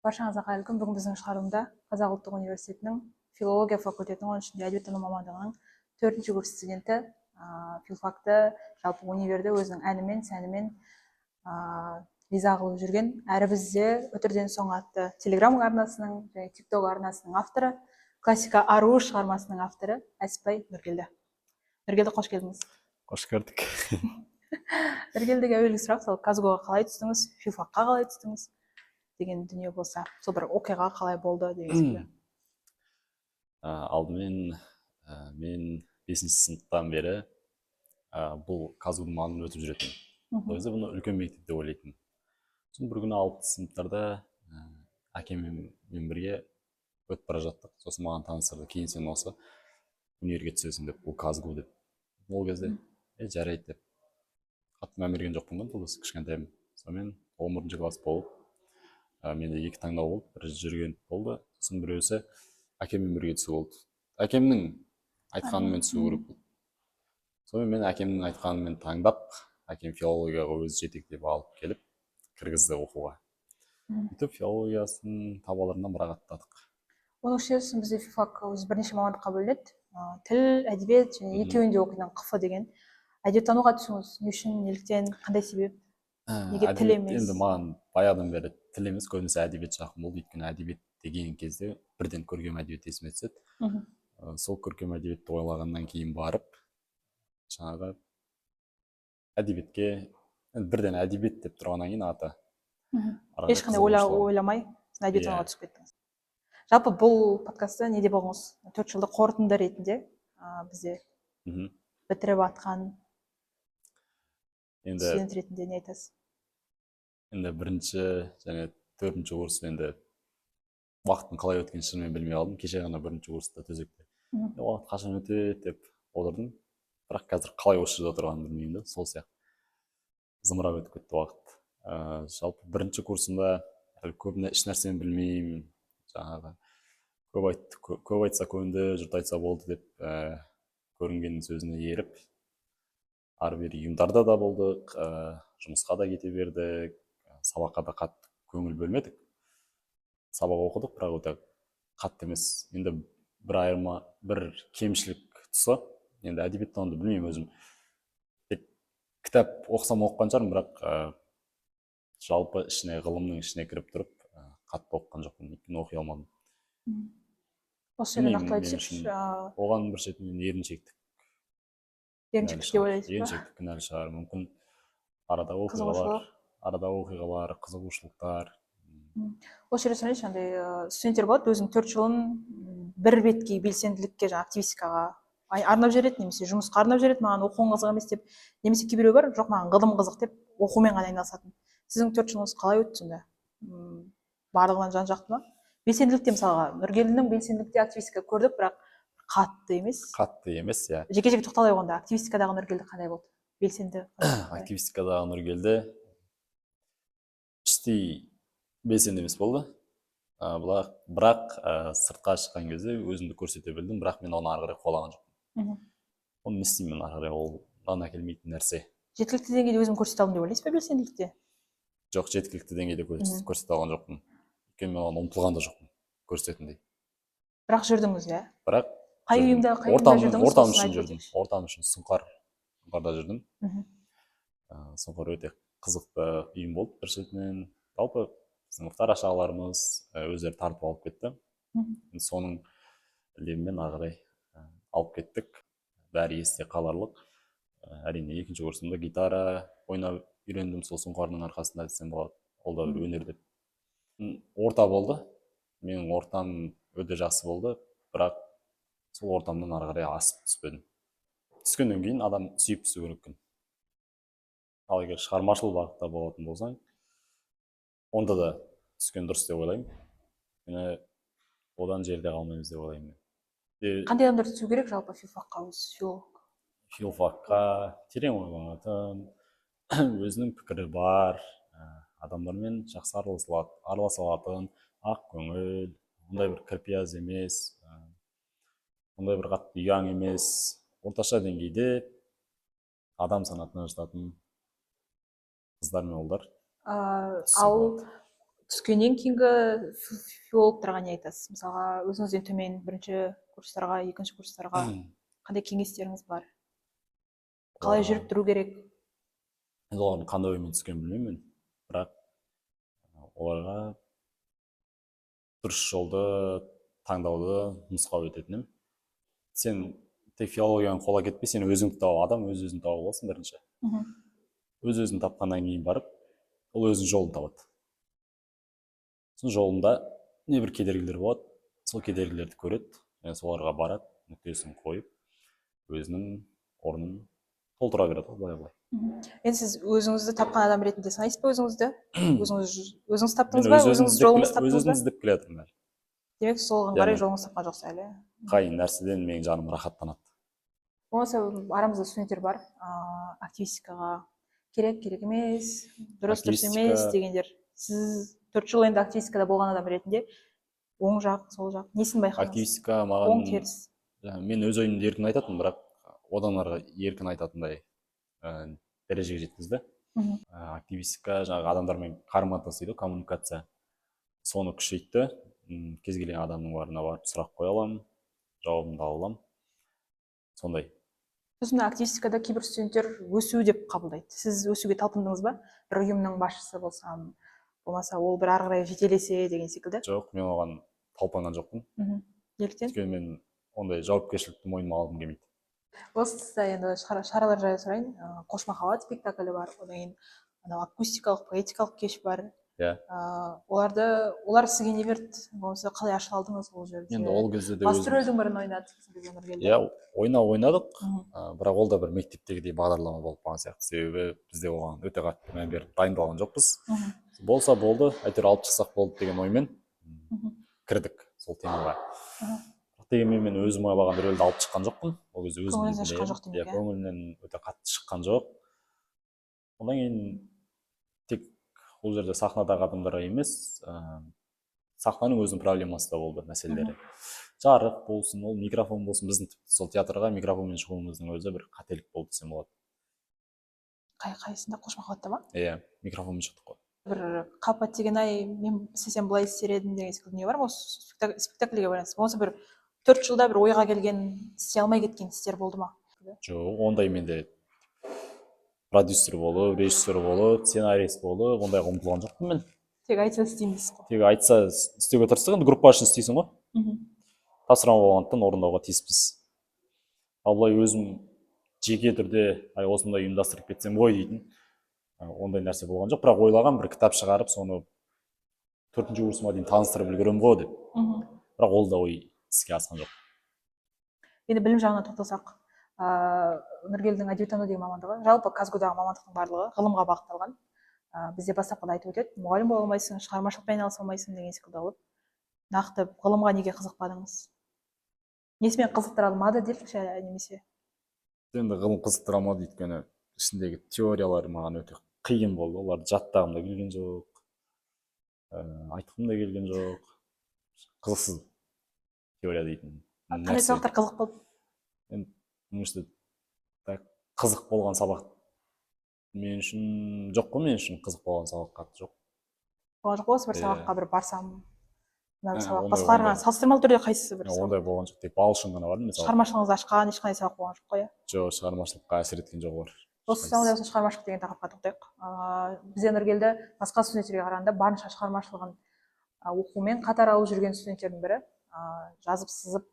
Баршаңызға қайырлы күн. Бүгін біздің шығарылымда Қазақ ұлттық университетінің филология факультетінің 10-ші әдебиеттану мамандығының 4-ші курс студенті, филфакты, жалпы универді өзінің әнімен, сәнімен риза қылып жүрген, әрі бізде өтірден соң атты телеграм арнасының және тикток арнасының авторы, классика ару шығармасының авторы Әсіпбай Нұргелді. Нұргелді, қош келдіңіз. Қош көрдік. Нұргелдіге әуелгі сұрақ, сол казгоға қалай түстіңіз, филфакқа қалай түстіңіз деген дүние болса, сол бір оқиға қалай болды деген секілді. Алдымен мен 5-ші сыныптан бері бұл казгудың маңын өтіп жүретін. Ол кезде бұны үлкен мектеп деп ойлайтын. Сосын бір күні 6-шы сыныптарда әкеммен бірге өтіп бара жаттық. Сосын маған таныстырды, кейін сен осы универге түсесің деп, бұл казгу деп. Ол кезде жарайды деп. Қатты мән берген жоқпын ғой, бұл кішкентайым. Сонымен 11-ші класс болып, менде 2 таңдау болды, бірі жүрген болды, сосын біреусі әкеммен бірге түсу болды. Әкемнің айтқанымен түсу керек болды. Сонымен мен әкемнің айтқанымен таңдап, әкем филологияға өзі жетектеп алып келіп, кіргізді оқуға. Сөйтіп филологиясының табаларынан бір аттадық. Оның ішінде бізде филфак өзі бірнеше мамандыққа бөлінеді. Тіл, әдебиет және екеуінде оқитын қ деген. Әдебиеттануға түсіңіз не үшін, неліктен, қандай себеп? Неге тіл емес? Енді маған баяғыдан бері тіл емес, көбінесе әдебиет жақын болды. Өйткені әдебиет деген кезде бірден көркем әдебиет есіме түседі. Сол көркем әдебиетті ойлағаннан кейін барып, жаңағы әдебиетке бірден әдебиет деп тұрғаннан кейін аты. Ешқандай ойламай әдебиеттануға түсіп кеттіңіз. Жалпы бұл подкастта неде болғыңыз? 4 жылды қорытынды ретінде бізде бітіріп атқан студент ретінде не айтасыз? Енді 1-ші және 4-ші курс енді уақыттың қалай өткенін шынымен білмей қалдым. Кеше ғана 1-ші курста төсекте. Уақыт қашан өтеді деп отырдым. Бірақ қазір қалай осы жерде отырғанымды білмеймін. Сол сияқты зымырап өтіп кетті уақыт. Жалпы 1-ші курсымда көбіне еш нәрсені білмеймін. Жаңағы көп айтса көнді, жұрт айтса болды деп көрінгеннің сөзіне еріп, ары-бері ұйымдарда да болдық, жұмысқа да кете бердік, сабаққа да қатты көңіл бөлмедік. Сабақ оқыдық, бірақ өте қатты емес. Енді бір кемшілік тұсы, енді әдебиеттануды білмеймін өзім. Кітап оқысам оқыған шығармын, бірақ жалпы ғылымның ішіне кіріп тұрып, қатты оқыған жоқпын, өйткені оқи алмадым. Осы жерде нақтылай түсейікші. Оған бір шетінен еріншектік. Еріншектік деп ойлайсыз ба? Еріншектік кінәлі шығар, мүмкін арада оқиғалар, қызығушылықтар. Осы жерде сондай студенттер болады, өзінің 4 жылын бір бетке белсенділікке, активистикаға арнап жібереді, немесе жұмысқа арнап жібереді, маған оқуың қызық емес деп, немесе кейбіреу бар, жоқ маған ғылым қызық деп, оқумен ғана айналысатын. Сіздің 4 жылыңыз қалай өтті сонда? Барлығынан жан-жақты ма? Белсенділікте мысалға, Нұргелдінің белсенділікте активистика көрдік, бірақ қатты емес. Қатты емес, иә. Жеке-жеке тоқталай қойғанда, активистикадағы Нұргелді қандай болды? Белсенді. Активистикадағы Нұргелді іштей белсенді емес болды. Бірақ сыртқа шыққан кезде өзімді көрсете білдім, бірақ мен оны ары қарай қолаған жоқпын. Оны не істеймін ары қарай, ол маған әкелмейтін нәрсе. Жеткілікті деңгейде өзім көрсете алдым деп ойлайсыз ба белсенділікте? Жоқ, жеткілікті деңгейде көрсете алған жоқпын. Өйткені мен оны ұмтылған да жоқпын көрсететіндей. Бірақ жүрдіңіз, иә? Бірақ қай ұйымда жүрдіңіз? Ортам үшін жүрдім. Ортам үшін Сұңқарда жүрдім. Сұңқар өте қызықты ұйым болды бір шетінен. Жалпы біздің мұхтар ағаларымыз өздері тартып алып кетті. Соның лебімен ары қарай алып кеттік. Бәрі есте қаларлық. Әрине 2-ші курсымда гитара ойнап үйрендім, сол Сұңқардың арқасында десем болады. Ол да бір өнер деп. Орта болды. Менің ортам өте жақсы болды, бірақ сол ортамнан ары қарай асып түспедім. Түскеннен кейін адам сүйіп түсу керек. Ал егер шығармашыл бағытта болатын болсаң, онда да түскен дұрыс деп ойлаймын. Мені одан жерде қалмаймыз деп ойлаймын. Қандай адамдар түсу керек жалпы филфакқа өзі? Филфакқа терең ойланатын, өзінің пікірі бар, адамдармен жақсы араласа алатын, ақ көңіл, ондай бір кірпияз емес, ондай бір қатты ұяң емес, орташа деңгейде адам санатына жататын қыздар мен ұлдар. Ал түскеннен кейінгі филологтарға не айтасыз? Мысалға, өзіңізден төмен бірінші курстарға, екінші курстарға қандай кеңестеріңіз бар? Қалай жүріп тұру керек? Енді олардың қандай оймен түскенін білмеймін, бірақ оларға дұрыс жолды таңдауды нұсқау ететін едім. Сен тек филологияны қола кетпей, сен өзіңді тауып, адам өз-өзін тауып аласың бірінші. Өз-өзін тапқаннан кейін барып, ол өзінің жолын табады. Соның жолында не бір кедергілер болады, сол кедергілерді көреді, соларға барады, нүктесін қойып, өзінің орнын толтыра береді, былай-былай. Енді сіз өзіңізді тапқан адам ретінде санайсыз ба өзіңізді? Өзіңіз таптыңыз ба? Өзіңіз жолыңызды таптыңыз ба? Өз-өзімді іздеп келе жатырмын әлі. Демек, солған қарай жолыңыз тапқан жоқсыз әлі. Қай нәрседен менің жаным рахаттанады. Болмаса арамызда студенттер бар, активистикаға керек емес, дұрыс емес дегендер. Сіз 4 жыл енді активистикада болған адам ретінде оң жақ, сол жақ несін байқадыңыз? Активистика маған оң теріс. Мен өз ойымды еркін айтатынмын, бірақ одан ары еркін айтатындай дәрежеге жеткізді. Активистика жаңағы адамдармен қарым-қатынас дейді, коммуникация. Соны күшейтті. Кез келген адамның барына барып сұрақ қоя аламын, жауабымды ала аламын. Сондай. Сосын активистикада кейбір студенттер өсу деп қабылдайды. Сіз өсуге талпындыңыз ба? Бір ұйымның басшысы болсам, болмаса ол бір ары қарай жетелесе деген секілді? Жоқ, мен оған талпынған жоқпын. Неліктен? Өйткені мен ондай жауапкершілікті мойныма алғым келмейді. Осы тұста енді шаралар жайлы сұрайын. Қош махаббат спектаклі бар, одан кейін акустикалық, поэтикалық кеш бар. Олар сізге не берді? Болмаса қалай аша алдыңыз ол жерде? Енді ол кезде де басты рөлдің бірін ойнадық. Ойнадық, бірақ ол да бір мектептегідей бағдарлама болып қалған сияқты. Себебі бізде оған өте қатты мән беріп дайындалған жоқпыз. Болса болды, әйтеуір алып шықсақ болды деген оймен кірдік сол темаға. Дегенмен мен өзіме алған рөлді алып шыққан жоқпын. Ол кезде көңілінен өте қатты шыққан жоқ. Одан кейін тек ол жерде сахнадағы адамдарға емес, сахнаның өзінің проблемасы да болды, мәселелері. Жарық болсын, ол микрофон болсын, біздің сол театрға микрофонмен шығуымыздың өзі бір қателік болды десем болады. Қайсында? Қош махаббатта ма? Иә, микрофонмен шықтық қой. Бір қапат деген мен істесем былай істер едім деген секілді не бар ма осы спектакльге байланысты? Болмаса бір 4 жылда бір ойға келген, істей алмай кеткен істер болды ма? Жоқ, ондай менде продюсер болып, режиссер болып, сценарист болып, ондайға ұмтылған жоқпын мен. Тек айтса істеймін дейсіз ғой. Тек айтса істеуге тырыстық, енді группа үшін істейсің ғой. Тапсырма болғандықтан орындауға тиіспіз. Ал былай өзім жеке түрде осындай ұйымдастырып кетсем ғой дейтін ондай нәрсе болған жоқ, бірақ ойлаған бір кітап шығарып, соны 4-ші курсыма дейін таныстырып үлгеремін ғой деп. Бірақ ол да ой іске асқан жоқ. Енді білім жағына тоқталсақ, Нұргелдің әдебиеттану деген мамандығы, жалпы Казгудағы мамандықтың барлығы ғылымға бағытталған. Бізде бастапқыда айтып өтеді, мұғалім бола алмайсың, шығармашылықпен айналыса алмайсың деген секілді алып. Нақты ғылымға неге қызықпадыңыз? Несімен қызықтыра алмады делікші немесе? Енді ғылым қызықтыра алмады өйткені ішіндегі теориялар маған өте қиын болды. Оларды жаттағым да келген жоқ, айтқым да келген жоқ. Қызықсыз теория дейтін. Қандай сабақтар қызық болды? Енді қызық болған сабақ мен үшін жоқ қой, мен үшін қызық болған сабақ қатты жоқ. Болған жоқ болса бір сабаққа бір барсам, басқаларға салыстырмалы түрде қайсысы бір сабақ? Ондай болған жоқ, тек бал үшін ғана бардым. Шығармашылығыңызды ашқан ешқандай сабақ болған жоқ қой? Жоқ, шығармашылыққа әсер еткен жоқ олар. Осы шығармашылық деген тақырыпқа тоқтайық. Бізде Нұргелді басқа студенттерге қарағанда барынша шығармашылығын оқумен қатар алып жүрген студенттердің бірі. Жазып сызып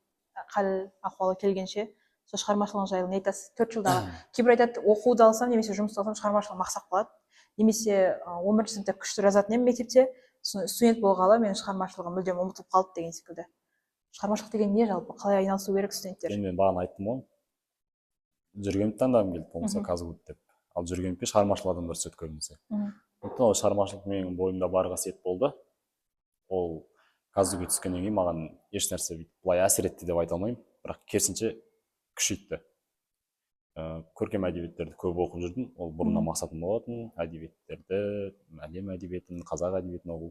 хал ахуалы келгенше сол шығармашылығың жайлы не айтасыз? 4 жылдағы кейбір айтады, оқуды алсам немесе жұмысты алсам шығармашылығым ақсап қалады, немесе 11-ші сыныпта күшті жазатын едім мектепте, студент болғалы менің шығармашылығым мүлдем ұмытылып қалды деген секілді. Шығармашылық деген не жалпы? Қалай айналысу керек студенттер? Мен бағана айттым ғой, жүргенімді таңдағым келді, болмаса Казгуд деп. Ал жүргенімде шығармашыл адамдар түседі көбінесе. Ол шығармашылық менің бойымда бар қасиет болды. Ол Казгуд түскеннен кейін маған еш нәрсе былай әсер етті деп айта алмаймын, бірақ керісінше күшейтті. Көркем әдебиеттерді көп оқып жүрдім. Ол бұрыннан мақсатым болатын, әдебиеттерді, әлем әдебиетін, қазақ әдебиетін оқу.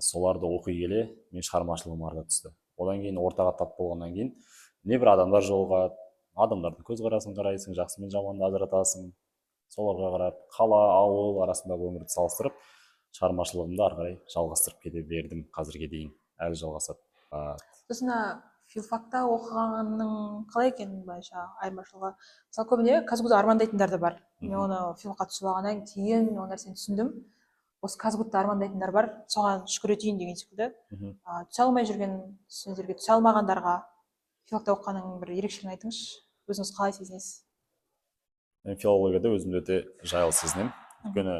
Соларды оқи келе мен шығармашылығым арта түсті. Одан кейін ортаға тап болғаннан кейін небір адамдар жолығады, адамдардың көзқарасын қарайсың, жақсы мен жаманды ажыратасың. Соларға қарап, қала, ауыл арасындағы өмірді салыстырып, шығармашылығымды ары қарай жалғастырып кете бердім қазірге дейін, әлі жалғасады. сосын филфакта оқығанның қалай екенін былайша айырмашылығы, мысалы көбіне казгуды армандайтындар да бар. Мен оны филфакқа түсіп алғаннан кейін ол нәрсені түсіндім. Осы казгудты армандайтындар бар, соған шүкір етейін деген секілді. Түсе алмай жүрген студенттерге, түсе алмағандарға филфакта оқығанның бір ерекшелігін айтыңызшы, өзіңіз қалай сезінесіз? Мен филологияда өзімді өте жайлы сезінемін, өйткені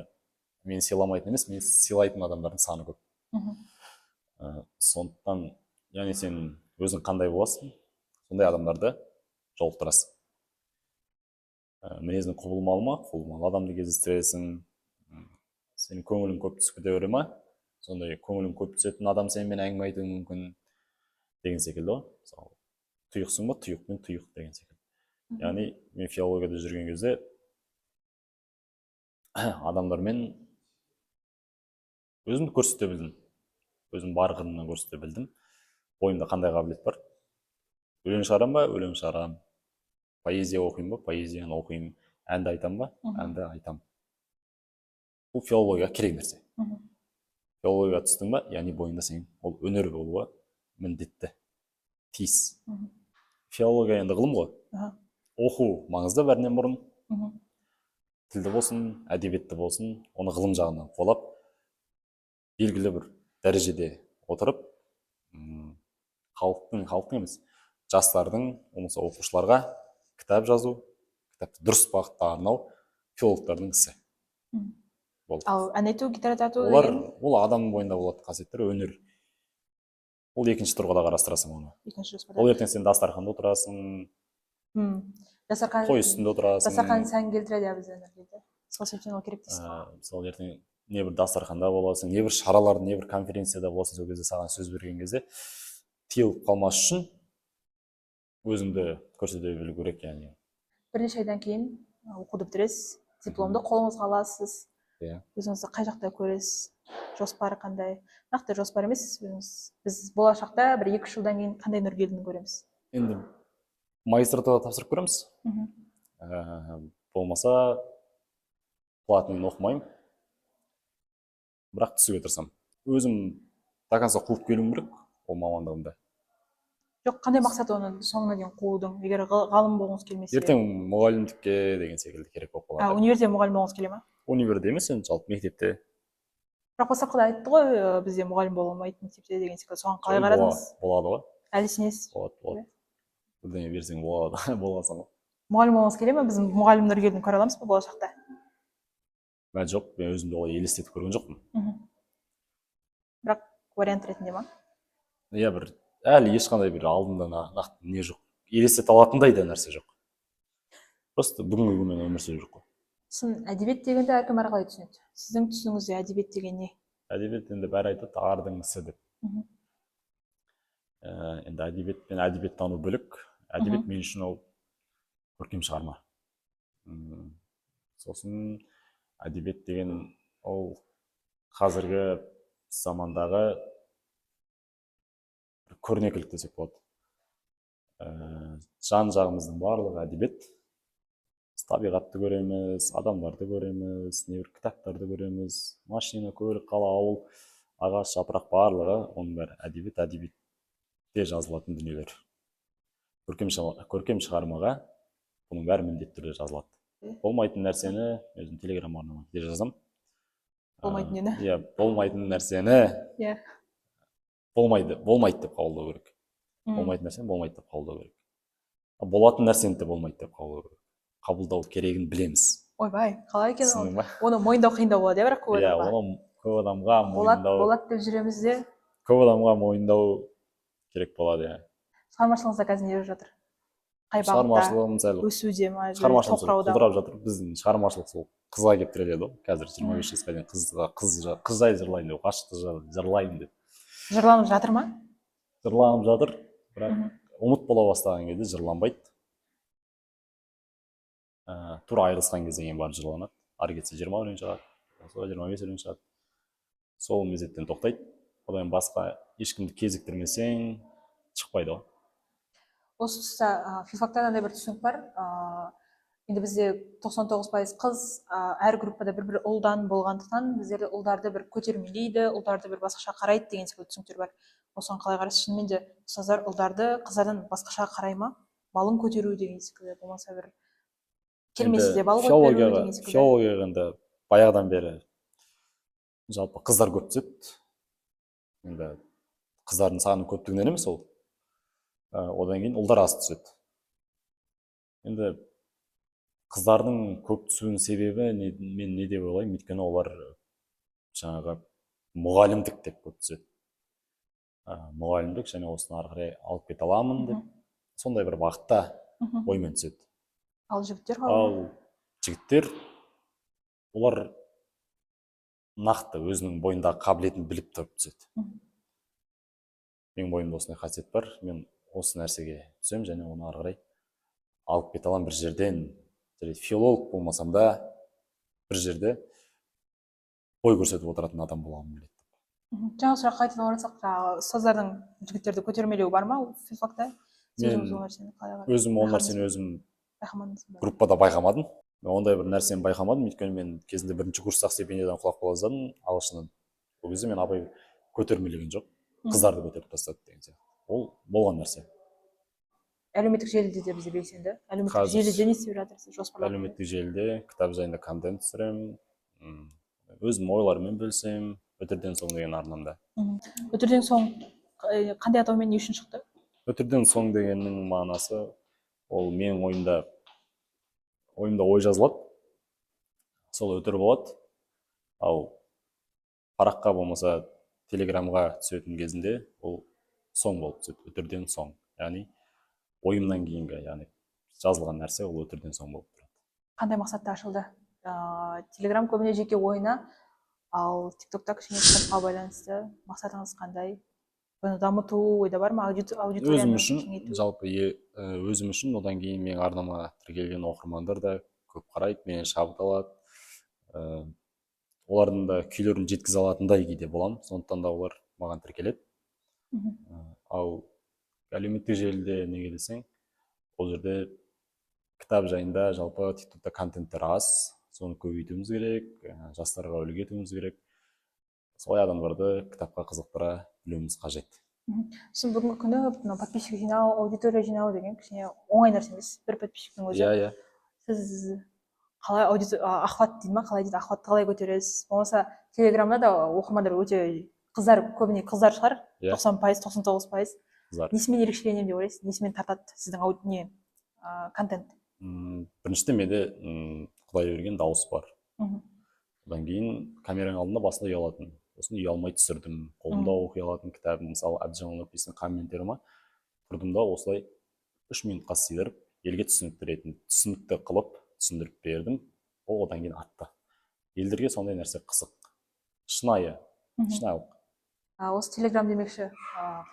мені сыйламайтын емес, мені сыйлайтын адамдардың саны көп. Сондықтан, яғни сен өзің қандай боласың, сондай адамдарды жолықтырасың. Мінезің құбылмалы ма, құбылмалы адамды кездестіресің. Сенің көңілің көп түсіп кете бере ма, сондай көңілің көп түсетін адам сенімен әңгіме айтуы мүмкін деген секілді ғой. Мысалы, тұйықсың ба, тұйықпен тұйық деген секілді. Яғни мен филологияда жүрген кезде адамдармен өзімді көрсете білдім. Өзім бар қырымнан көрсете білдім. Бойымда қандай қабілет бар. Өлең шығарам ба, өлең шығарам. Поэзия оқимын ба, поэзияны оқимын. Әнді айтам ба, әнді айтам. Бұл филология керек нәрсе. Филологияға түстің ба, яғни бойында сен ол өнер болуға міндетті, тиіс. Филология енді ғылым ғой. Оқу маңызды бәрінен бұрын. Тілді болсын, әдебиетті болсын, оны ғылым жағынан қолап, белгілі бір дәрежеде отырып, халықтың емес, жастардың, болмаса оқушыларға кітап жазу, кітапты дұрыс бағытта арнау филологтардың ісі. Ал ән айту, гитара тарту деген? Ол адамның бойында болады қасиеттер, өнер. Ол екінші тұрғыда қарастырасың оны. Ол ертең сен дастарханда отырасың, қой үстінде отырасың. Дастархан сән келтіреді бізде өнерде. Сол себептен ол керек дейсіз. Мысалы ертең не бір дастарханда боласың, не бір шараларда, не бір конференцияда боласың, сол кезде саған сөз берген кезде тиылып қалмас үшін өзіңді көрсете білу керек, яғни. Бірнеше айдан кейін оқуды бітіресіз, дипломды қолыңызға аласыз. Өзіңізді қай жақта көресіз? Жоспары қандай? Нақты жоспар емес, біз болашақта бір 2-3 жылдан кейін қандай Нұргелдіні көреміз? Енді магистратураға тапсырып көреміз. Болмаса платныйын оқымаймын. Бірақ түсуге тырысамын. Өзім до конца қуып келуім керек ол мамандығымда. Жоқ, қандай мақсат оны соңына дейін қуудың? Егер ғалым болғыңыз келмесе? Ертең мұғалімдікке деген секілді керек болып қалады. Универде мұғалім болғыңыз келе ма? Универде емес, енді жалпы мектепте. Бірақ бастапқыда айтты ғой, бізде мұғалім бола алмайды мектепте деген секілді. Соған қалай қарадыңыз? Болады ғой. Әлі сенесіз? Болады. Бірдеңе берсең болады, боласың ғой. Мұғалім болғыңыз келе ме? Біз мұғалім Нұргелдіні көре аламыз ба болашақта? Жоқ, мен өзімді олай елестетіп көрген жоқпын. Бірақ вариант ретінде ма? Иә, бір әлі ешқандай бір алдында нақты не жоқ. Елестете алатындай да нәрсе жоқ. Просто бүгінгі күнмен өмір сүріп жүр ғой. Сын әдебиет дегенде әркім әрқалай түсінеді. Сіздің түсінігіңізде әдебиет деген не? Әдебиет енді бәрі айтады ардың ісі деп. Енді әдебиет пен әдебиеттану бөлек. Әдебиет мен үшін ол көркем шығарма. Сосын әдебиет деген ол қазіргі замандағы көрнекілік десек болады. Жан жағымыздың барлығы әдебиет. Табиғатты көреміз, адамдарды көреміз, небір кітаптарды көреміз, машина, көлік, қала, ауыл, ағаш, жапырақ барлығы, оның бәрі әдебиет, әдебиетте жазылатын дүниелер. Көркем шығармаға бұның бәрі міндетті түрде жазылады. Болмайтын нәрсені өзім телеграм арнамда жазамын. Болмайтын нені? Иә, болмайтын нәрсені болмайды деп қабылдау керек. Болмайтын нәрсені болмайды деп қабылдау керек. Болатын нәрсені де болмайды деп қабылдау керек. Қабылдау керегін білеміз. Ойбай, қалай екен ол? Оны мойындау қиындау болады, бірақ көп адамға. Иә, оны көп адамға мойындау. Болады деп жүреміз де. Көп адамға мойындау керек болады, иә. Шығармашылығыңызда қазір не жүріп жатыр? Қай бағытта? Шығармашылығымыз әлі өсуде ма? Шығармашылығымыз құлдырап жатыр. Біздің шығармашылық сол қызға келіп тіреледі ғой. Қазір 25 жасқа дейін қыз жайлы жырлайын деп, ғашықтық жырлайын деп. Жырланып жатыр ма? Жырланып жатыр, бірақ ұмыт бола бастаған кезде жырланбайды. Тура айырылысқан кезде кейін барып жырланады. Ары кетсе 20 өлең шығады, 25 өлең шығады. Сол мезеттен тоқтайды. Одан басқа ешкімді кезіктірмесең шықпайды ғой. Осы тұста филфакта андай бір түсінік бар. енді бізде 99% қыз, әр группада бір ұлдан болғандықтан біздерде ұлдарды бір көтермелейді, ұлдарды бір басқаша қарайды деген секілді түсініктер бар. Осыған қалай қарайсыз? Шынымен де ұстаздар ұлдарды қыздардан басқаша қарай ма? Балын көтеру деген секілді, болмаса бір келмесе де бал қойып беру деген секілді. филологияға енді баяғыдан бері жалпы қыздар көп түседі. Енді қыздардың саны көптігінен емес ол. Одан кейін ұлдар аз түседі. Енді қыздардың көп түсуінің себебі мен не деп ойлаймын, өйткені олар жаңағы мұғалімдік деп көп түседі. Мұғалімдік және осыны ары қарай алып кете аламын деп сондай бір бағытта оймен түседі. Ал жігіттер Ал жігіттер олар нақты өзінің бойындағы қабілетін біліп тұрып түседі. Менің бойымда осындай қасиет бар, мен осы нәрсеге түсемін және оны ары қарай алып кете аламын бір жерден. Филолог болмасам да бір жерде бой көрсетіп отыратын адам боламын біледі. Жаңа сұраққа қайтадан оралсақ, ұстаздардың жігіттерді көтермелеуі бар ма филфакта? Мен өзім ол нәрсені өзім группада байқамадым. Мен ондай бір нәрсені байқамадым, өйткені мен кезінде бірінші курстағы стипендиядан құлап қала жаздадым ағылшыннан. Ол кезде мен абай көтермелеген жоқ, қыздарды көтеріп тастады деген сияқты. Ол болған нәрсе. Әлеуметтік желіде де бізде белсенді. Әлеуметтік желіде не істеп жатырсыз? Жоспарлап? Әлеуметтік желіде кітап жайында контент түсіремін, өзім ойларыммен бөлісемін. Өтірден соң деген арнамда. Өтірден соң қандай атаумен не үшін шықты? Өтірден соң дегеннің мағынасы ол менің ойымда ой жазылады, сол өтір болады. Ал параққа болмаса телеграмға түсетін кезінде ол соң болып түседі, өтірден соң. Яғни ойымнан кейінгі, яғни жазылған нәрсе ол өтірден соң болып тұрады. Қандай мақсатта ашылды? Телеграм көбіне жеке ойына, ал тиктокта кішкене кітапқа байланысты. Мақсатыңыз қандай? Бұны дамыту ойда бар ма? Өзім үшін, жалпы өзім үшін, одан кейін менің арнама тіркелген оқырмандар да көп қарайды, менен шабыт алады. Олардың да күйлерін жеткізе алатындай кейде боламын, сондықтан да олар маған тіркеледі. Ал әлеуметтік желіде неге десең, ол жерде кітап жайында жалпы тиктокта контенттер аз, соны көбейтуіміз керек, жастарға үлгі етуіміз керек. Солай адамдарды кітапқа қызықтыра білуіміз қажет. Сосын бүгінгі күні подписчик жинау, аудитория жинау деген кішкене оңай нәрсе емес. Бір подписчиктің өзі. Иә. Сіз қалай охват дейді ма, қалай дейді, охватты қалай көтересіз? Болмаса телеграмда да оқырмандар өте қыздар, көбіне қыздар шығар, 90%, 99%. Несімен ерекшеленемін деп ойлайсыз? Несімен тартады сіздің контент? Біріншіден менде Құдай берген дауыс бар. Одан кейін камераның алдында басында ұялатын. Сосын ұялмай түсірдім. Қолымда оқи алатын кітабым, мысалы Әбдіжан Нұрпейістің комменттері ма, тұрдым да осылай 3 минутқа сыйдырып, елге түсінікті қылып түсіндіріп бердім. Ол одан кейін атты. Елдерге сондай нәрсе қызық. Шынайылық. Осы телеграм демекші,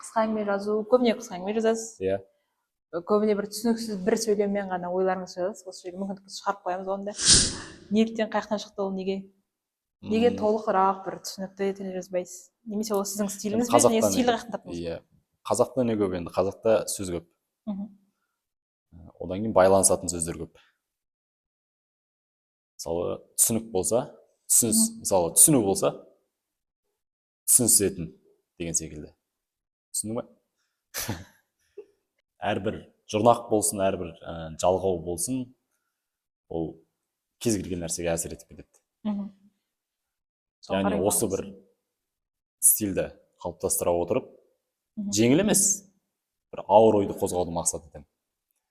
қысқа әңгіме жазу, көбіне қысқа әңгіме жазасыз. Иә. Көбіне бір түсініксіз бір сөйлеммен ғана ойларыңызды жазасыз. Осы жерге мүмкіндік шығарып қоямыз онда. Неліктен қаяқтан шықты ол, неге? Неге толығырақ бір түсінікті етіп жазбайсыз? Немесе ол сіздің стиліңіз бе, не стилді қаяқтан таптыңыз? Иә. Қазақта не көп енді? Қазақта сөз көп. Одан кейін байланысатын сөздер көп. Мысалы, түсінік болса, түсіну болса, түсінісетін деген секілді. Түсіндің ба? Әрбір жұрнақ болсын, әрбір жалғау болсын, ол кез келген нәрсеге әсер етіп кетеді. Яғни осы бір стильді қалыптастыра отырып, жеңіл емес, бір ауыр ойды қозғауды мақсат етемін.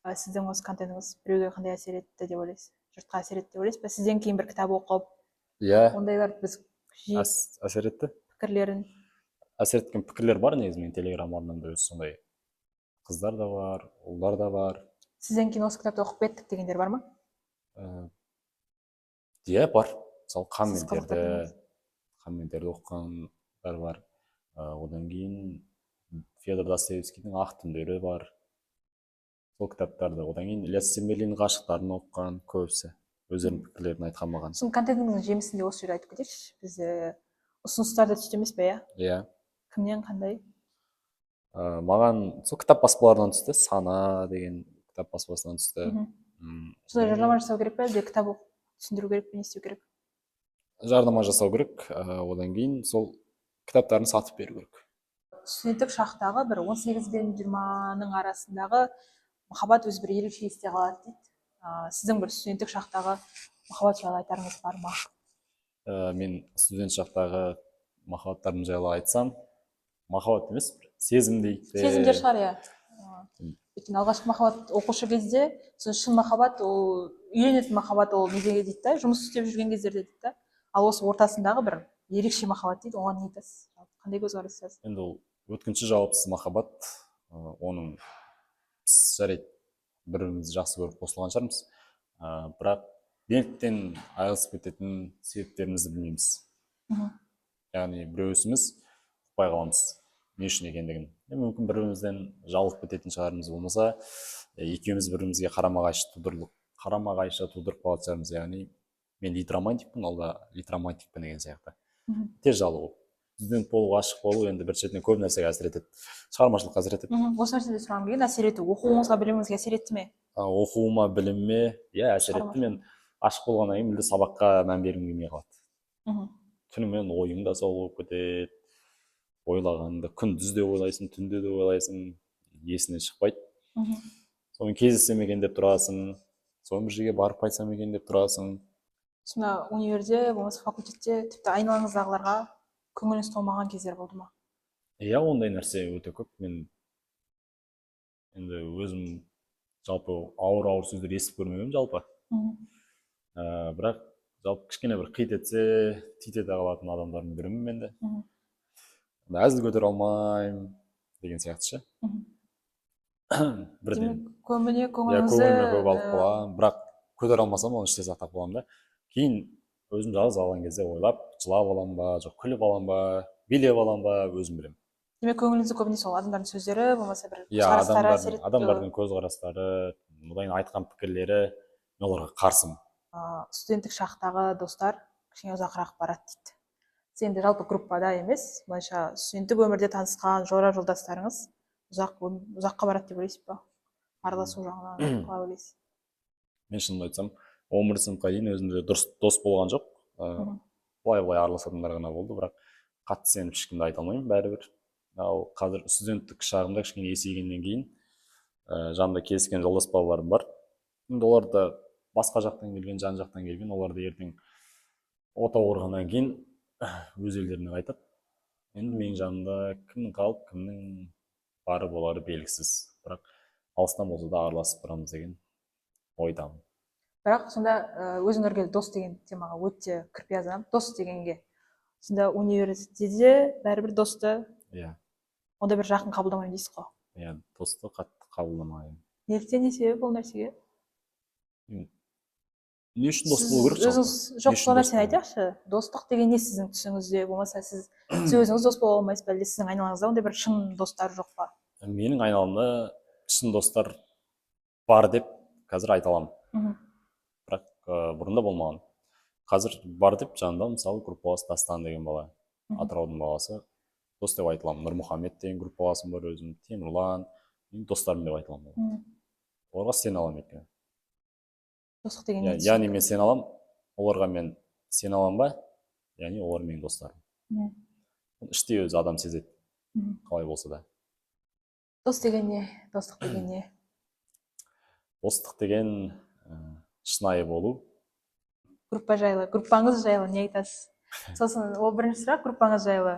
Сіздің осы контентіңіз біреуге қандай әсер етті деп ойлайсыз? Жұртқа әсер етті деп ойлайсыз ба? Сізден кейін бір кітап оқып, ондайлар біз жиі әсер етті. Пікірлерін. Әсер еткен пікірлер бар негізі, мен телеграм арнамда өзі сондай қыздар да бар, ұлдар да бар. Сізден кейін осы кітапты оқып кеттік дегендер бар ма? Иә, бар. Мысалы комменттерді оқығандар бар. Одан кейін Федор Достоевскийдің Ақ түндері бар. Сол кітаптарды. Одан кейін Ілияс Семберлиннің ғашықтарын оқыған көбісі. Өздерінің пікірлерін айтқан маған. Соның контентіңіздің жемісін де осы жерде айтып кетейікші. Бізде ұсыныстар да түсті емес пе, иә? Иә. Кімнен, қандай? Маған сол кітап баспаларынан түсті. Сана деген кітап баспасынан түсті. сонда жарнама жасау керек пе әлде кітап оқып түсіндіру керек пе не істеу керек? жарнама жасау керек, одан кейін сол кітаптарын сатып беру керек. Студенттік шақтағы бір 18 бен 20-ның арасындағы махаббат өзі бір ерекше есте қалады дейді. Сіздің бір студенттік шақтағы махаббат жайлы айтарыңыз бар ма? Мен студент шақтағы махаббаттарым жайлы айтсам, махаббат емес, сезім дейді. Сезімдер шығар, иә. Өйткені алғашқы махаббат оқушы кезде, сосын шын махаббат, ол үйленетін махаббат, ол неде дейді да, жұмыс істеп жүрген кездерде дейді да. Ал осы ортасындағы бір ерекше махаббат дейді, оған не айтасыз? Қандай көзқарас жасайсыз? Енді ол өткінші жауапсыз махаббат, оның жарайды, бір-бірімізді жақсы көріп қосылған шығармыз, бірақ неліктен айырылысып кететін себептерімізді білмейміз. Яғни біреуісіміз ұқпай қаламыз не үшін екендігін. Мүмкін бір-бірімізден жалығып кететін шығармыз, болмаса екеуміз бір-бірімізге қарама-қайшы тудырып қалатын шығармыз. Яғни мен литромантикпін, ол да литромантикпін деген сияқты. Тез жалығу. Студент болу, ғашық болу енді бір шетінен көп нәрсеге әсер етеді. Шығармашылыққа әсер етеді. Осы нәрседе сұрағым келген, әсер ету оқуыңызға, біліміңізге әсер етті ме? Оқуыма, біліміме, иә, әсер етті. Мен ғашық болғаннан кейін мүлде сабаққа мән бергім келмей қалады. Түнімен ойың да сол болып кетеді. Ойлағанды күндіз де ойлайсың, түнде де ойлайсың, есіне шықпайды. Сонымен кездессем екен деп тұрасың, соны бір жерге барып қайтсам екен деп тұрасың. Сонда универде, болмаса факультетте тіпті айналаңыздағыларға көңіліңіз толмаған кездер болды ма? Иә, ондай нәрсе өте көп. Мен енді өзім жалпы ауыр сөздер естіп көрмегенмін жалпы. Бірақ жалпы кішкене бір қит етсе, тит ете қалатын адамдардың бірімін мен де. Әзіл көтере алмаймын деген сияқты ше. Бірден көңіліме көңіліңізді көп алып қаламын, бірақ көтере алмасам оны іште сақтап қаламын да. Кейін өзім жалғыз алған кезде ойлап, жылап аламын ба, жоқ күліп аламын ба, билеп аламын ба, өзім білемін. Демек көңіліңізді көбіне сол адамдардың сөздері, болмаса бір көзқарастары әсер етті? Адамдардың көзқарастары, одан айтқан пікірлері, мен оларға қарсымын. Студенттік шақтағы достар кішкене ұзақырақ барады дейді. Сіз енді жалпы группада емес, былайша студенттік өмірде танысқан жора жолдастарыңыз ұзаққа барады деп ойлайсыз ба? Араласу жағынан қалай ойлайсыз? Мен шынымды айтсам, 11 сыныпқа дейін өзімде дұрыс дос болған жоқ. Былай араласатындар ғана болды, бірақ қатты сеніп ешкімді айта алмаймын, бәрібір. Ал қазір студенттік шағымда кішкене есейгеннен кейін жанымда келіскен жолдас балаларым бар. Енді олар да басқа жақтан келген, жан жақтан келген, олар да ертең отау құрғаннан кейін өз елдеріне қайтады. Енді менің жанымда кімнің қалып, кімнің бары болары белгісіз. Бірақ алыстан болса да араласып тұрамыз деген ойдамын. Бірақ сонда өзіңізге дос деген темаға өте кірпе азам. Дос дегенге. Сонда университетте бәрібір досты, онда бір жақын қабылдамаймын дейсіз ғой? Иә, досты қатты қабылдамаймын. Неліктен, не себеп ол нәрсеге? Не үшін дос болу керек? Жоқ, сол нәрсені айтайықшы. Достық деген не сіздің түсіңізде? Болмаса сіз өзіңіз дос бола алмайсыз ба, әлде сіздің айналаңызда ондай бір шын достар жоқ па? Менің айналамда шын достар бар деп қазір айта аламын. Бірақ бұрында болмаған. Қазір бар деп жанымда мысалы группалас Дастан деген бала, Атыраудың баласы, дос деп айта аламын. Нұрмұхамед деген группаласым бар өзім, Темірлан, достарым деп айта аламын. Оларға сене аламын екен. Достық деген не? Яғни мен сене аламын, оларға мен сене аламын ба? Яғни олар менің достарым. Іште өзі адам сезеді, қалай болса да. Дос деген не? Достық деген не? Достық деген шынайы болу. Группаңыз жайлы не айтасыз? Сосын ол бірінші сұрақ, группаңыз жайлы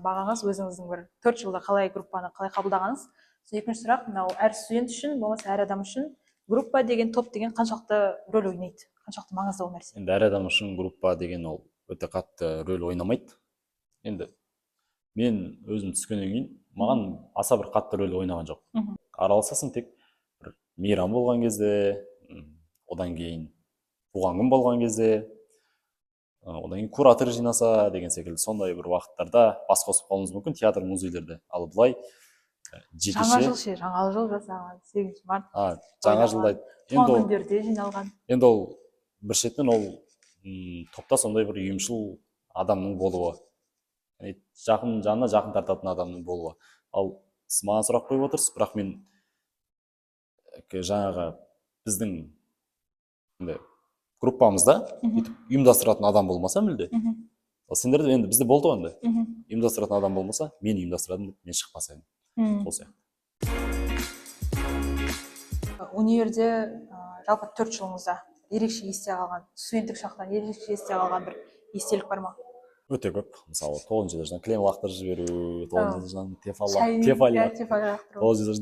бағаңыз, өзіңіздің бір 4 жылда қалай группаны қалай қабылдағаныз. Екінші сұрақ, мынау әр студент үшін, болмаса әр адам үшін группа деген, топ деген қаншалықты рөл ойнайды? Қаншалықты маңызды ол нәрсе? Енді әр адам үшін группа деген ол өте қатты рөл ойнамайды. Енді мен өзім түскеннен кейін маған аса бір қатты рөл ойнаған жоқ. Араласасың тек бір мейрам болған кезде, одан кейін туған күн болған кезде, одан кейін куратор жинаса деген секілді сондай бір уақыттарда бас қосып қалуымыз мүмкін театр, музейлерде. Ал былай жаңа жыл жасаған 8 март. Жаңа жылда туған күндерде жиналған. Енді ол бір шеттен ол топта сондай бір ұйымшыл адамның болуы. Жанына жақын тартатын адамның болуы. Ал сіз маған сұрақ қойып отырсыз, бірақ мен жаңағы біздің енді группамызда бүйтіп ұйымдастыратын адам болмаса мүлде, сендерде енді бізде болды ғой андай ұйымдастыратын адам болмаса мен ұйымдастырадым деп мен шықпас едім. Сол сияқты. Универде жалпы 4 жылыңызда ерекше есте қалған, студенттік шақтан ерекше есте қалған бір естелік бар ма? Өте көп. Мысалы 9-шы этаждан кілем лақтырып жіберу, 9-шы этаждан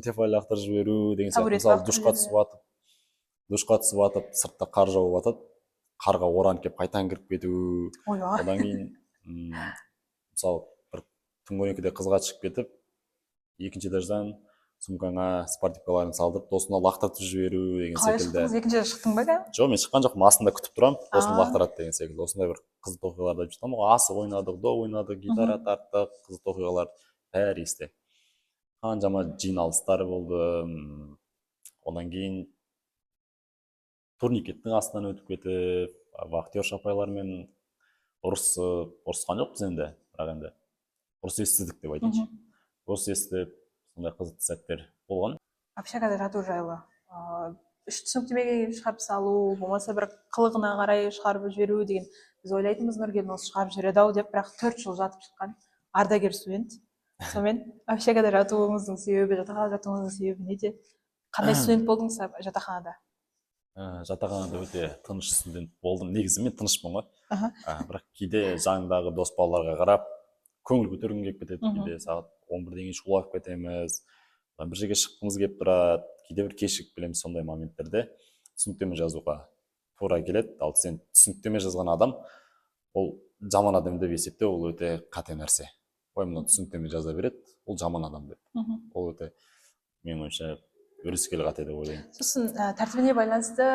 тефаль лақтырып жіберу деген сияқты. Мысалы душқа түсіп атып, сыртта қар жауып атады, қарға оранып келіп қайтадан кіріп кету. Одан кейін мысалы бір түнгі 12-де қызға шығып кетіп, 2-ші этаждан сумкаңа спортивкаларын салдырып, досына лақтыртып жіберу деген секілді. Қалай шықтыңыз? 2-ші этажға шықтың ба? Жоқ, мен шыққан жоқпын, астында күтіп тұрамын, досым лақтырады деген секілді. Осындай бір қызықты оқиғаларды айтып жатамын ғой. Асық ойнадық, до ойнадық, гитара тарттық, қызықты оқиғалар бәрі есте. Қаншама жиналыстар болды. Одан кейін турникеттің астынан өтіп кетіп, вахтерша апайлармен ұрысқан жоқпыз енді, бірақ енді ұрыс естідік деп айтайыншы. Ұрыс естіп, сондай қызықты сәттер болған. Общагада жату жайлы 3 түсініктемеге шығарып салу, болмаса бір қылығына қарай шығарып жіберу деген, біз ойлайтынбыз Нұргелдин осы шығарып жібереді-ау деп, бірақ 4 жыл жатып шыққан ардагер студент. Сонымен общагада жатуыңыздың себебі, жатақханада жатуыңыздың себебі неде? Қандай студент болдыңыз жатақханада? Жатақханада өте тыныш студент болдым. Негізі мен тынышпын ғой. Бірақ кейде жанымдағы дос балаларға қарап көңіл көтергім келіп кетеді. Кейде сағат 11-ден кейін шулап кетеміз. Бір жерге шыққымыз келіп тұрады. Кейде бір кешігіп келеміз, сондай моменттерде түсініктеме жазуға тура келеді. Ал сен түсініктеме жазған адам, ол жаман адам деп есептеу, ол өте қате нәрсе. Ой, мына түсініктеме жаза береді, ол жаман адам деп. Ол өте менің ойымша өрескел қате деп ойлаймын. Сосын тәртібіне байланысты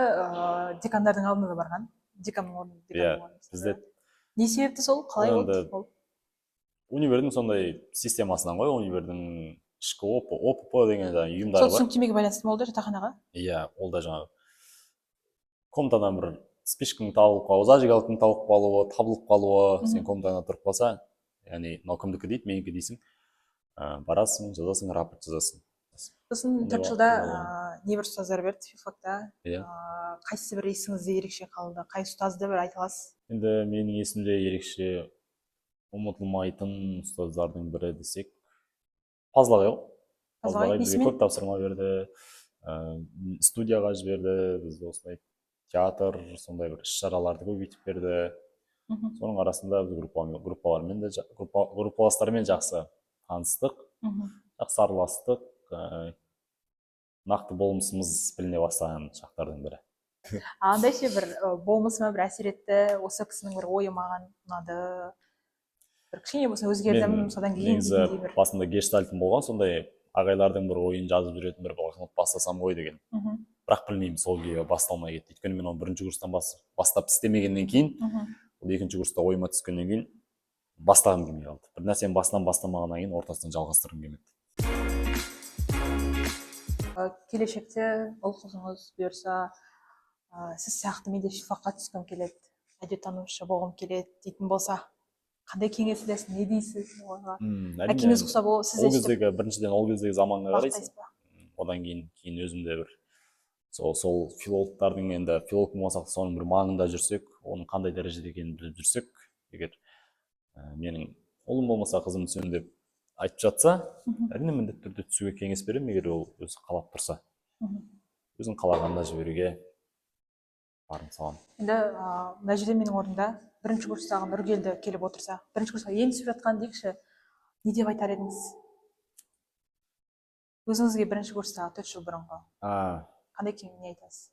декандардың алдына да барған. Деканның орнында. Иә, бізде не себепті сол? Қалай болды ол? Универдің сондай системасынан ғой, универдің ішкі ОПП деген ұйымдары бар. Сол түсініктемеге байланысты болды жатақханаға? Иә, ол да жаңағы комнатадан бір спичкаң табылып қалуы, зажигалкаң табылып қалуы, сен комнатаңда тұрып қалса, яғни мынау кімдікі дейді, менікі дейсің, барасың, жазасың, рапорт жазасың. Сосын 4 жылда небір ұстаздар берді филфакта. Қайсы бір есіңізде ерекше қалды? Қай ұстазды бір айта аласыз? Енді менің есімде ерекше ұмытылмайтын ұстаздардың бірі десек, Пазлағай ғой. Пазлағай бізге көп тапсырма берді, студияға жіберді, бізді осылай театр, сондай бір іс-шараларды көбейтіп берді. Соның арасында біз группаластармен жақсы таныстық, жақсы араластық, нақты болмысымыз біліне бастаған шақтардың бірі. Андай ше бір болмысыма бір әсер етті, осы кісінің бір ойы маған ұнады, бір кішкене болса өзгердім, содан кейін негізі басында гештальтым болған, сондай ағайлардың бір ойын жазып жүретін бір блокнот бастасам ғой деген. Бірақ білмеймін, сол күйі басталмай кетті. Өйткені мен оны 1-ші курстан бастап істемегеннен кейін, ол 2-ші курста ойыма түскеннен кейін бастағым келмей қалды. Бір нәрсені басынан бастамағаннан кейін ортасынан жалғастырғым келмеді. Келешекте ұл қызыңыз бұйырса, сіз сияқты мен де филфакқа түскім келеді, әдебиеттанушы болғым келеді дейтін болса, қандай кеңес бересіз, не дейсіз оған? Әкеңіз құсап сіз де біріншіден ол кездегі заманға қарайсың. Одан кейін өзімде бір сол филологтардың, енді филолог болмасақ соның бір маңында жүрсек, оның қандай дәрежеде екенін біліп жүрсек, егер менің ұлым болмаса қызым түсемін деп айтып жатса, әрине міндетті түрде түсуге кеңес беремін, егер ол өзі қалап тұрса. Өзің қалағанда жіберуге барын саламын. Енді мына жерде менің орнымда 1-ші курстағы Нұргелді келіп отырса, 1-ші курсқа енді түсіп жатқан дейікші, не деп айтар едіңіз? Өзіңізге 1-ші курстағы 4 жыл бұрынғы қандай не айтасыз?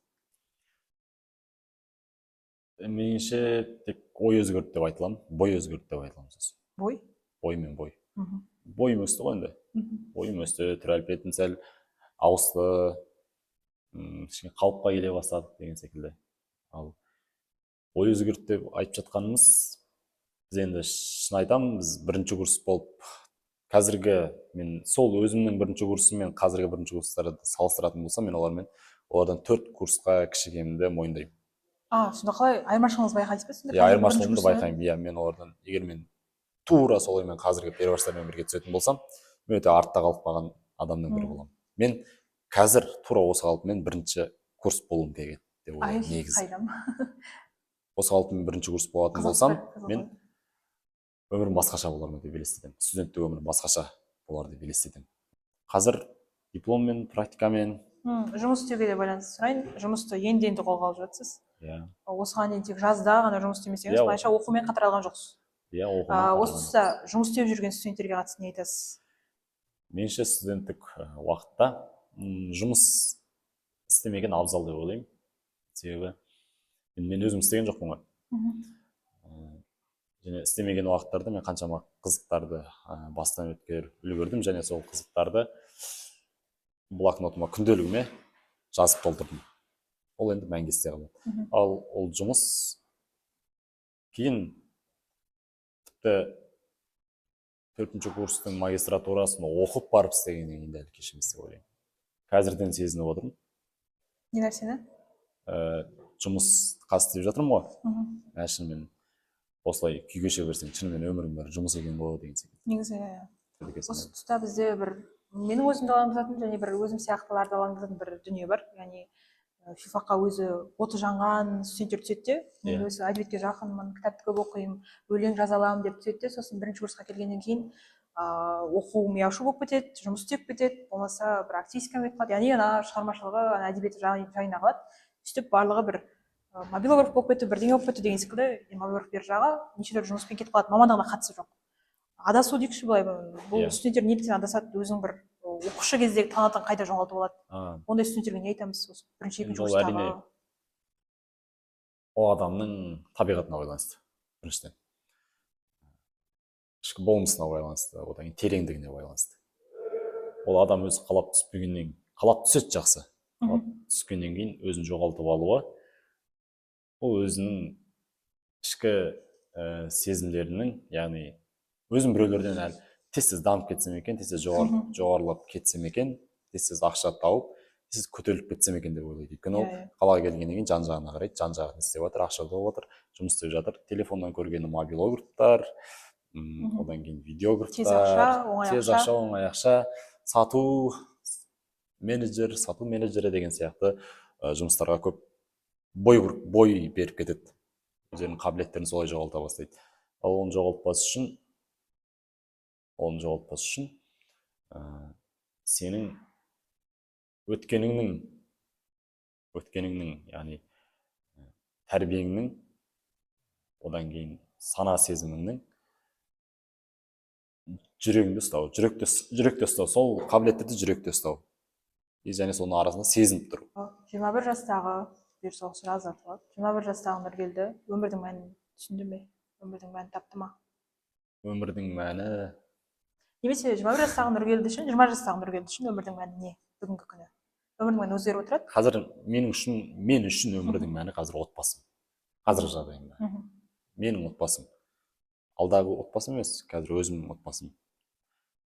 Меніңше тек ой өзгерді деп айтыламын, бой өзгерді деп айтыламын сөз. Бой? Бой мен бой. Бойым өсті ғой енді. Бойым өсті, түр әлпетім сәл ауысты, қалыпқа келе бастадық деген секілді. Ал ой өзгерді деп айтып жатқанымыз, біз енді шын айтамын, біз 1-ші курс болып, қазіргі мен сол өзімнің 1-ші курсым мен қазіргі 1-ші курстарды салыстыратын болсам, мен олардан 4 курсқа кішігенімді мойындаймын. Сонда қалай айырмашылығыңызды байқайсыз ба? Айырмашылығымды байқаймын. Иә, мен олардан, егер мен тура солай мен қазіргі перваштармен бірге түсетін болсам, мен өте артта қалып қалған адамның бірі боламын. Мен қазір тура осы қалпыммен 1-ші курс болуым керек. деп Ай, ойлаймын негізі. қайдам. Осы қалпы мен бірінші курс болатын Қызық болсам, бір, мен өмірім басқаша болар ма деп елестетемін. Студенттік өмірім басқаша болар деп елестетемін. Қазір дипломмен, практикамен, жұмыс істеуге де байланысты сұрайын. Жұмысты енді қолға алып жатсыз. иә, Осыған дейін тек жазда ғана жұмыс істемесеңіз, Иә, былайша оқумен қатар алған жоқсыз. иә, Осы оқумен тұста жұмыс істеп жүрген студенттерге қатысты не айтасыз? меніңше студенттік уақытта жұмыс істемеген абзал деп ойлаймын. Себебі мен өзім істеген жоқпын ғой. Және істемеген уақыттарда мен қаншама қызықтарды бастан өткеріп үлгердім, және сол қызықтарды блокнотыма күнделігіме жазып толтырдым. Ол енді мәңгі есте қалады. Ал ол жұмыс кейін тіпті 4-ші курстың магистратурасын оқып барып істегеннен кейін дәл кеш емес деп ойлаймын. Қазірден сезініп отырмын. Не нәрсені? Жұмыс қазір істеп жатырмын ғой. Шынымен осылай күй кеше берсең, шынымен өмірің бәрі жұмыс екен ғой деген секілді. Негізі осы тұста бізде бір менің өзімді алаңдататын және бір өзім сияқтыларды алаңдататын бір дүние бар. Яғни филфакқа өзі оты жанған студенттер түседі де, мен өзі әдебиетке жақынмын, кітапты көп оқимын, өлең жаза аламын деп түседі де, сосын бірінші курсқа келгеннен кейін оқу мияушы болып кетеді, жұмыс істеп кетеді, болмаса бір активистикамен қалады, яғни ана шығармашылығы, ана әдебиеті жайына қалады. Сөйтіп барлығы бір мобилограф болып кетті, бірдеңе болып кетті деген секілді, мобилограф бер жағы неше түрлі жұмыспен кетіп қалады, мамандығына қатысы жоқ. Адасу дейікші, былай бұл студенттер неліктен адасады, өзінің бір оқушы кездегі талантын қайда жоғалтып алады? Ондай студенттерге не айтамыз? Осы бірінші, екінші курстағы ол адамның табиғатына байланысты, біріншіден. Ішкі болмысына байланысты, одан кейін тереңдігіне байланысты. Ол адам өзі қалап түспегеннен, қалап түседі жақсы. Қалап түскеннен кейін өзін жоғалтып алуы, ол өзінің ішкі сезімдерінің, яғни өзім біреулерден әлі тез дамып кетсем екен, тез жоғарылап кетсем екен, тез ақша тауып, тез көтеріліп кетсем екен деп ойлайды. Өйткені ол қалаға келгеннен кейін жан-жағына қарайды, жан-жағын істеп жатыр, ақша тауып жатыр, жұмыс істеп жатыр. Телефоннан көргені мобилографтар, одан кейін видеографтар, тез ақша, оңай ақша, сату менеджері деген сияқты жұмыстарға көп бой беріп кетеді. Өздерінің қабілеттерін солай жоғалта бастайды. Ал оны жоғалтпас үшін сенің өткеніңнің, яғни тәрбиеңнің, одан кейін сана сезіміңнің жүрегіңді ұстау, жүректе ұстау, сол қабілеттерді жүректе ұстау. Және соның арасында сезініп тұру. 21 жастағы бұйырса жазатылады. 21 жастағы Нұргелді өмірдің мәнін түсінді ме? Өмірдің мәнін тапты ма? Өмірдің мәні... Немесе 21 жастағы Нұргелді үшін, 20 жастағы Нұргелді үшін өмірдің мәні не бүгінгі күні? Өмірдің мәні өзгеріп отырады? Қазір мен үшін өмірдің мәні қазір отбасым. Қазіргі жағдайымда. Менің отбасым. Алдағы отбасым емес, қазір өзімнің отбасым.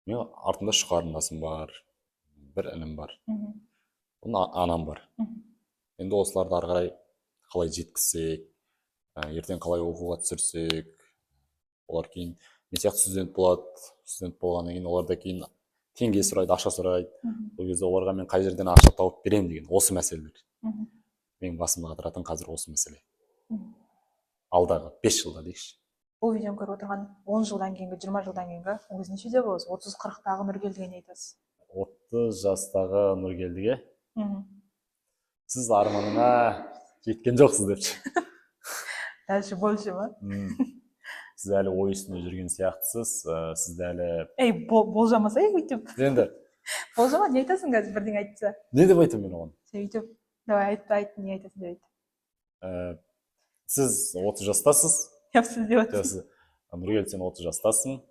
Мен артымда үш қарындасым бар, бір інім бар. Анам бар. Енді осыларды ары қарай қалай жеткізсек, ертең қалай оқуға түсірсек, олар кейін мен сияқты студент болады, студент болғаннан кейін оларда кейін теңге сұрайды, ақша сұрайды. Ол кезде оларға мен қай жерден ақша тауып беремін деген осы мәселелер. Менің басымда қатыратын қазір осы мәселе. Алдағы 5 жылда дейікші. Бұл видеоны көріп отырған 10 жылдан кейінгі, 20 жылдан кейінгі, ол нешеде боласыз? 30-40-тағы Нұргелдіге не айтасыз? 30 жастағы Нұргелдіге сіз арманыңа жеткен жоқсыз депші. Дальше больше ма? Сіз әлі ой үстінде жүрген сияқтысыз. Сіз әлі... Болжамасай өйтіп. Енді. Болжама, не айтасың қазір бірдеңе айтса? Не деп айтам мен оған? Сен өйтіп, давай айт, не айтасың деп айт. Сіз 30 жастасыз. Сіз деп айтасыз. Нұргелді, сен 30 жастасың.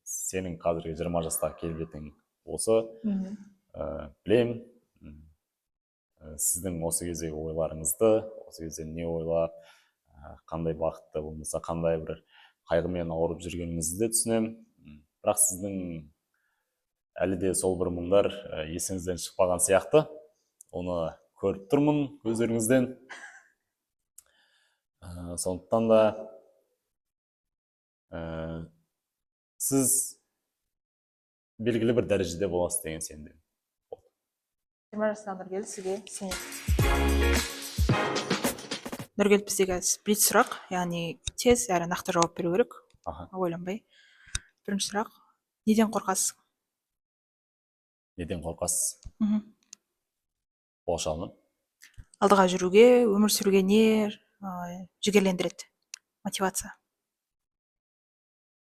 Сенің қазіргі 20 жастағы келбетің осы. Білем. Сіздің осы кездегі ойларыңызды, осы кезде не ойлап, қандай бақытты болмаса, қандай бір қайғымен ауырып жүргеніңізді де түсінем. Бірақ сіздің әлі де сол бір мұңдар есіңізден шықпаған сияқты. Оны көріп тұрмын көздеріңізден. Сондықтан да сіз белгілі бір дәрежеде боласыз деген сенімдемін. 20 жастағы Нұргелді сізге сенемін. Нұргел, біздегі блиц сұрақ, яғни тез әрі нақты жауап беру керек, Аха. ойланбай. Бірінші сұрақ, неден қорқасыз? Неден қорқасыз? Мгм. Болашағынан. Алдыға жүруге, өмір сүруге не жігерлендіреді? Мотивация.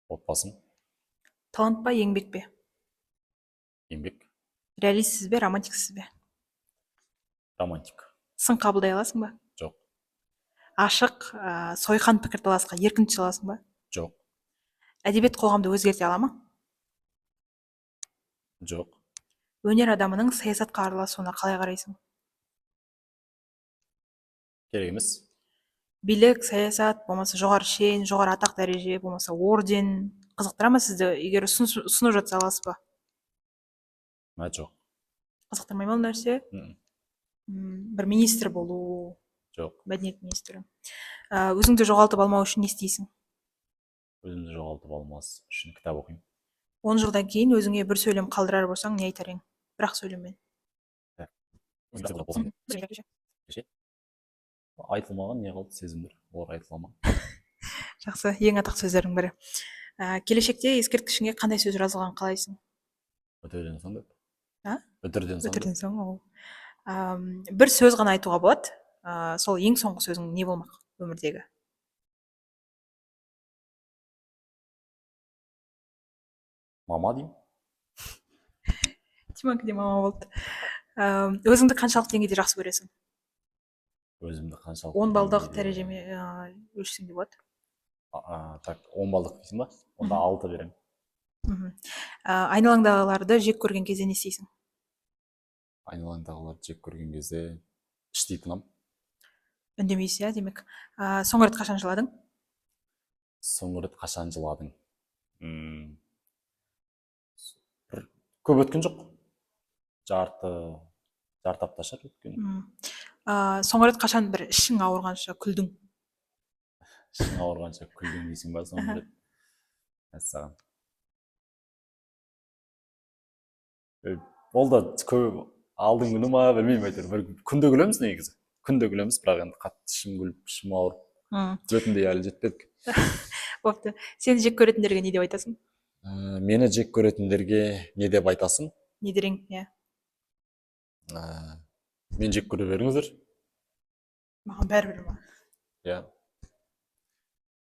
Отбасым. Талант па, еңбек пе? Еңбек. Реалистсіз бе, романтиксіз бе? Романтик. Сын қабылдай аласың ба? Жоқ. Ашық, сойқан пікірталасқа еркін түсе аласың ба? Жоқ. Әдебиет қоғамды өзгерте ала ма? Жоқ. Өнер адамының саясатқа араласуына қалай қарайсың? Керек емес. Билік, саясат, болмаса жоғары шен, жоғары атақ дәреже, болмаса орден қызықтыра ма сізді? Егер ұсынып жатса аласыз ба? Жоқ. Қызықтырмай ма ол нәрсе? Бір министр болу, Жоқ. мәдениет министрі. Өзіңді жоғалтып алмау үшін не істейсің? Өзімді жоғалтып алмас үшін кітап оқимын. 10 жылдан кейін өзіңе бір сөйлем қалдырар болсаң, не айтар ең? Бірақ сөйлеммен. Айтылмаған не қалды? Сезімдер. Олар айтыла ма? Жақсы, ең атақты сөздердің бірі. Келешекте ескерткішіңе қандай сөз жазылғанын қалайсың? Өтерден соң деп. Өтерден соң ол. Бір сөз ғана айтуға болады. Сол ең соңғы сөзің не болмақ өмірдегі? Мама деймін. Тиманка де мама болды. Өзіңді қаншалық деңгейде жақсы көресің? Өзімді қаншалық? 10 балдық дәрежеме өлшесең де болады. Так, 10 балдық дейсің ба? Онда 6 беремін. Айналаңдағыларды жек көрген кезде не істейсің? Айналаңдағыларды жек көрген кезде іштей тынамын. Үндемейсің, демек. Соңғы рет қашан жыладың? Соңғы рет қашан жыладың? Көп өткен жоқ. Жарты апта шығар өткен. Соңғы рет қашан бір ішің ауырғанша күлдің? Ішің ауырғанша күлдің дейсің ба соңғы рет? Мәссаған. Ол да көп алдың күні ма білмеймін әйтеуір. Бір күнде күлеміз негізі. Күнде күлеміз, бірақ енді қатты ішім күліп, ішім ауырып, өтіндей әлі жетпедік. Бопты. Сені жек көретіндерге не деп айтасың? Мені жек көретіндерге не деп айтасың? Не дерең, иә. Мен жек көре беріңіздер. Маған бәрібір ма? Иә.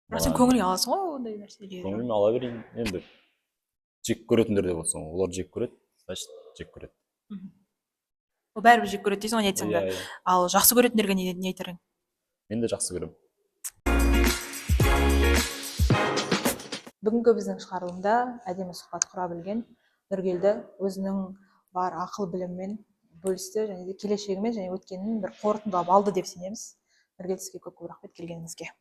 Бірақ сен көңіліңе аласың ғой ондай нәрселерді. Көңіліме ала берейін. Енді жек көретіндер деп отырсың, олар жек көреді, значит жек көреді. Ол бәрібір жек көреді дейсің ғой, не айтсаң да. Ал жақсы көретіндерге не айтар ең? Мен де жақсы көремін. Бүгінгі біздің шығарылымда әдемі сұхбат құра білген Нұргелді өзінің бар ақыл біліммен бөлісті, және де келешегімен және өткенін бір қорытындылап алды деп сенеміз. Нұргел, сізге көп рахмет келгеніңізге.